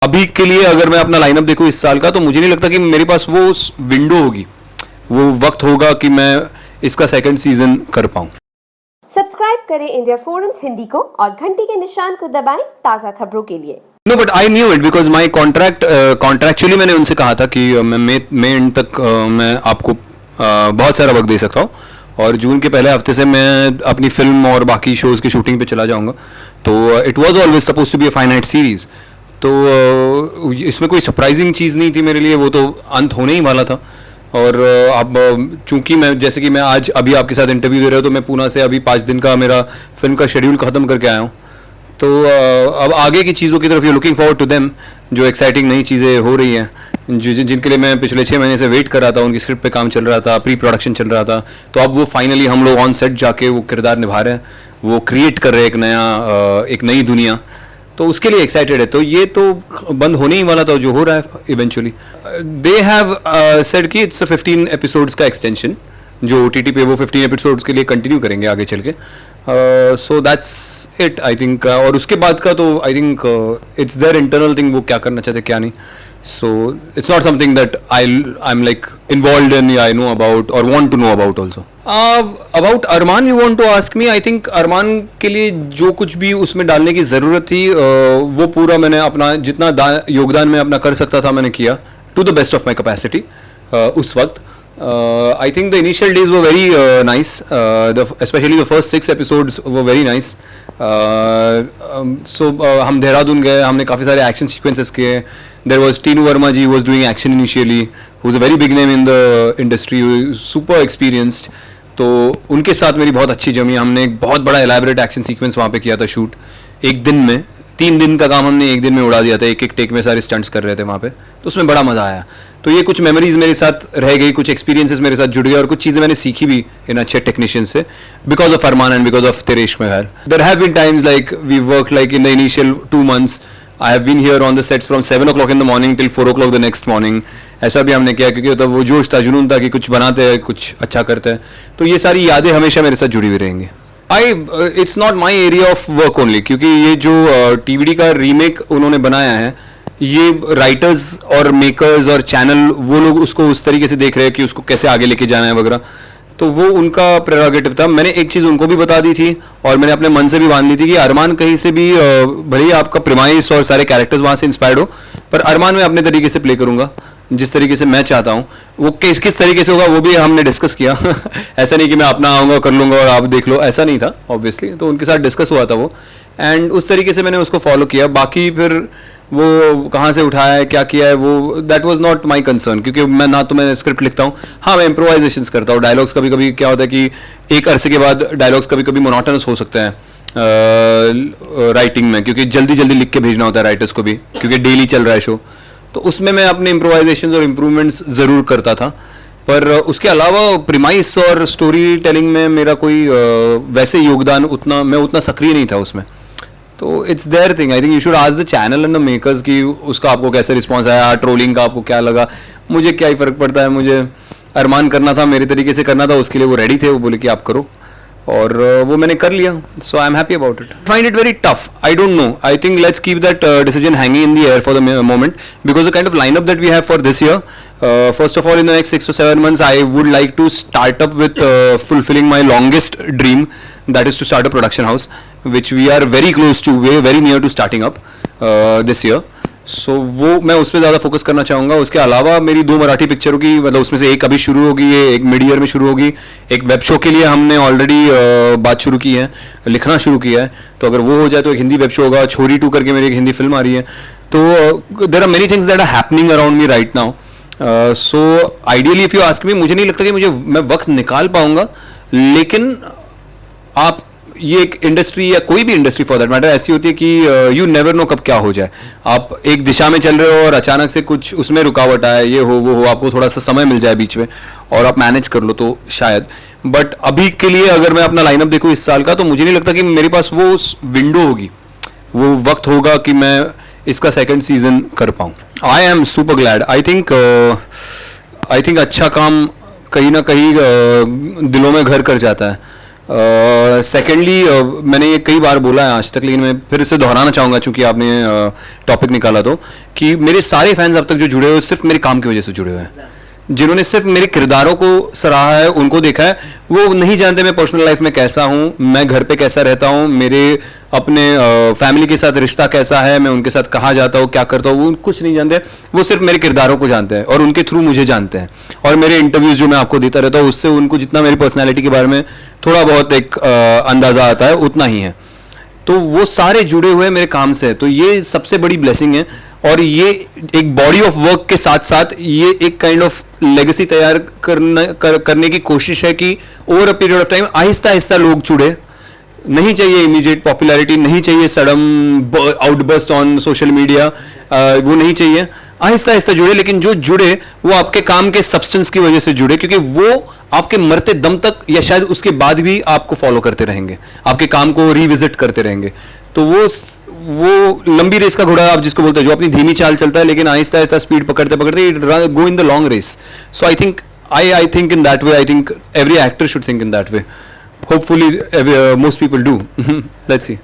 अभी के लिए अगर मैं अपना लाइनअप देखूं इस साल का, तो मुझे नहीं लगता कि मेरे पास वो विंडो होगी, वो वक्त होगा कि मैं इसका सेकंड सीजन कर पाऊं। सब्सक्राइब करें इंडिया फोरम्स हिंदी को और घंटी के निशान को दबाएं ताज़ा खबरों के लिए। No but I knew it because my contractually मैंने उनसे कहा था कि मैं एंड तक मैं आपको बहुत सारा वक्त दे सकता हूँ, और जून के पहले हफ्ते से मैं अपनी फिल्म और बाकी शोज़ की शूटिंग पे चला जाऊँगा। तो it was always suppose to be a finite series, तो इसमें कोई सरप्राइजिंग चीज़ नहीं थी मेरे लिए, वो तो अंत होने ही वाला था। और अब चूंकि मैं जैसे कि मैं आज अभी आपके साथ इंटरव्यू दे रहा हूँ, तो मैं पूना से अभी 5 दिन का मेरा फिल्म का शेड्यूल ख़त्म करके आया हूँ। तो अब आगे की चीज़ों की तरफ you looking forward to them, जो एक्साइटिंग नई चीज़ें हो रही हैं, जिनके लिए मैं पिछले 6 महीने से वेट कर रहा था, उनकी स्क्रिप्ट पे काम चल रहा था, प्री प्रोडक्शन चल रहा था। तो अब वो फाइनली हम लोग ऑन सेट जाके वो किरदार निभा रहे हैं, वो क्रिएट कर रहे हैं एक नई दुनिया। तो उसके लिए एक्साइटेड है। तो ये तो बंद होने ही वाला था, जो हो रहा है इवेंचुअली। दे हैव सेड कि इट्स 15 एपिसोड्स का एक्सटेंशन, जो OTT पे वो 15 एपिसोड्स के लिए कंटिन्यू करेंगे आगे चल के। So that's it I think. और उसके बाद का तो I think it's their internal thing, वो क्या करना चाहते क्या नहीं। So it's not something that I'm like involved in, I know about or want to know about also. About Arman you want to ask me? I think Arman के लिए जो कुछ भी उसमें डालने की ज़रूरत थी, वो पूरा मैंने अपना जितना योगदान मैं अपना कर सकता था मैंने किया to the best of my capacity उस वक्त. I think the initial days were very nice, especially the first 6 episodes were very nice. So हम देहरादून गए, हमने काफ़ी सारे एक्शन सीक्वेंसेस किए. There was Tinu Verma ji who was doing action initially, who was a very big name in the industry, super experienced. तो उनके साथ मेरी बहुत अच्छी जमी. हमने एक बहुत बड़ा elaborate action sequence वहाँ पे किया था शूट एक दिन में. 3 दिन का काम हमने एक दिन में उड़ा दिया था, एक एक टेक में सारे स्टंट्स कर रहे थे वहाँ पे. तो उसमें बड़ा मज़ा आया. तो ये कुछ मेमोरीज मेरे साथ रह गई, कुछ एक्सपीरियंसेस मेरे साथ जुड़ गए, और कुछ चीज़ें मैंने सीखी भी इन अच्छे टेक्नीशियन से, because of Armaan and because of Tere Ishq Mein Ghayal. There have been times like we work like in the initial 2 months. I have been here on the sets from 7 o'clock in the morning till 4 o'clock the next morning. ऐसा भी हमने किया, क्योंकि तब वो जोश था, जुनून था कि कुछ बनाते हैं, कुछ अच्छा करते हैं. तो ये सारी यादें हमेशा मेरे साथ जुड़ी हुई रहेंगी. It's not my area of work only, क्योंकि ये जो TVD का रीमेक उन्होंने बनाया है, ये राइटर्स और मेकर्स और चैनल वो लोग उसको उस तरीके से देख रहे हैं कि उसको कैसे आगे लेके जाना है वगैरह. तो वो उनका प्रेरोगेटिव था. मैंने एक चीज़ उनको भी बता दी थी, और मैंने अपने मन से भी बांध ली थी कि अरमान कहीं से भी भले ही आपका प्रेमाइस और सारे कैरेक्टर्स वहाँ से इंस्पायर्ड हो, पर अरमान मैं अपने तरीके से प्ले करूँगा जिस तरीके से मैं चाहता हूँ. वो किस तरीके से होगा वो भी हमने डिस्कस किया. ऐसा नहीं कि मैं अपना आऊँगा कर लूँगा और आप देख लो, ऐसा नहीं था ऑब्वियसली. तो उनके साथ डिस्कस हुआ था वो, एंड उस तरीके से मैंने उसको फॉलो किया. बाकी फिर वो कहाँ से उठाया है, क्या किया है, वो that was not my concern, क्योंकि मैं ना तो मैं स्क्रिप्ट लिखता हूँ. हाँ, मैं इम्प्रोवाइजेशंस करता हूँ. डायलॉग्स कभी कभी क्या होता है कि एक अरसे के बाद डायलॉग्स कभी कभी मोनोटोनस हो सकते हैं राइटिंग में, क्योंकि जल्दी जल्दी लिख के भेजना होता है राइटर्स को भी, क्योंकि डेली चल रहा है शो. तो उसमें मैं अपने इम्प्रोवाइजेशंस और इम्प्रूवमेंट्स ज़रूर करता था. पर उसके अलावा प्रीमाइस और स्टोरी टेलिंग में मेरा कोई वैसे योगदान उतना सक्रिय नहीं था उसमें. तो it's there thing. I think you should ask the channel and the makers कि उसका आपको कैसे रिस्पांस आया, ट्रोलिंग का आपको क्या लगा. मुझे क्या ही फ़र्क पड़ता है. मुझे अरमान करना था, मेरे तरीके से करना था, उसके लिए वो रेडी थे, वो बोले कि आप करो, और वो मैंने कर लिया. So I am happy about it. Find it very tough. I don't know. I think let's keep that decision hanging in the air for the moment, because the kind of lineup that we have for this year. First of all, in the next 6 to 7 months, I would like to start up with fulfilling my longest dream, that is to start a production house, which we are very close to, very near to starting up this year. So वो मैं उस पर ज़्यादा focus करना चाहूँगा. उसके अलावा मेरी 2 मराठी पिक्चरों की, मतलब उसमें से एक अभी शुरू होगी, ये एक मिड ईयर में शुरू होगी. एक वेब शो के लिए हमने ऑलरेडी बात शुरू की है, लिखना शुरू किया है. तो अगर वो हो जाए तो एक हिंदी वेब शो होगा. छोरी 2 करके मेरी एक हिंदी फिल्म आ रही है. तो there are many things that are happening around me right now. So ideally if you ask me, मुझे नहीं लगता कि मैं वक्त निकाल पाऊंगा. लेकिन आप ये एक इंडस्ट्री या कोई भी इंडस्ट्री फॉर दैट मैटर ऐसी होती है कि यू नेवर नो कब क्या हो जाए. आप एक दिशा में चल रहे हो और अचानक से कुछ उसमें रुकावट आए, ये हो वो हो, आपको थोड़ा सा समय मिल जाए बीच में और आप मैनेज कर लो तो शायद. बट अभी के लिए अगर मैं अपना लाइनअप देखूँ इस साल का, तो मुझे नहीं लगता कि मेरे पास वो विंडो होगी, वो वक्त होगा कि मैं इसका सेकंड सीजन कर पाऊँ. I am super glad. I think अच्छा काम कहीं ना कहीं दिलों में घर कर जाता है. सेकेंडली मैंने ये कई बार बोला है आज तक, लेकिन मैं फिर इसे दोहराना चाहूँगा चूंकि आपने टॉपिक निकाला तो, कि मेरे सारे फैंस अब तक जो जुड़े हुए सिर्फ मेरे काम की वजह से जुड़े हुए हैं। जिन्होंने सिर्फ मेरे किरदारों को सराहा है, उनको देखा है, वो नहीं जानते मैं पर्सनल लाइफ में कैसा हूँ, मैं घर पे कैसा रहता हूँ, मेरे अपने फैमिली के साथ रिश्ता कैसा है, मैं उनके साथ कहाँ जाता हूँ, क्या करता हूँ, वो कुछ नहीं जानते। वो सिर्फ मेरे किरदारों को जानते हैं और उनके थ्रू मुझे जानते हैं। और मेरे इंटरव्यूज जो मैं आपको देता रहता हूँ, उससे उनको जितना मेरी पर्सनैलिटी के बारे में थोड़ा बहुत एक अंदाज़ा आता है, उतना ही है। तो वो सारे जुड़े हुए मेरे काम से, तो ये सबसे बड़ी ब्लेसिंग है। और ये एक बॉडी ऑफ वर्क के साथ साथ ये एक काइंड ऑफ लेगेसी तैयार करने की कोशिश है कि over a period of time Aahista Aahista लोग जुड़े। नहीं चाहिए इमीडिएट पॉपुलैरिटी, नहीं चाहिए sudden outburst on social media, वो नहीं चाहिए। आहिस्ता आहिस्ता जुड़े, लेकिन जो जुड़े वो आपके काम के सब्सटेंस की वजह से जुड़े, क्योंकि वो आपके मरते दम तक या शायद उसके बाद भी आपको फॉलो करते रहेंगे, आपके काम को रिविजिट करते रहेंगे। तो वो लंबी रेस का घोड़ा आप जिसको बोलते हैं, जो अपनी धीमी चाल चलता है लेकिन आहिस्ता आहिस्ता स्पीड पकड़ते पकड़ते go in the long race. So I think in that way, I think every actor should think in that way. Hopefully most people do. Let's see.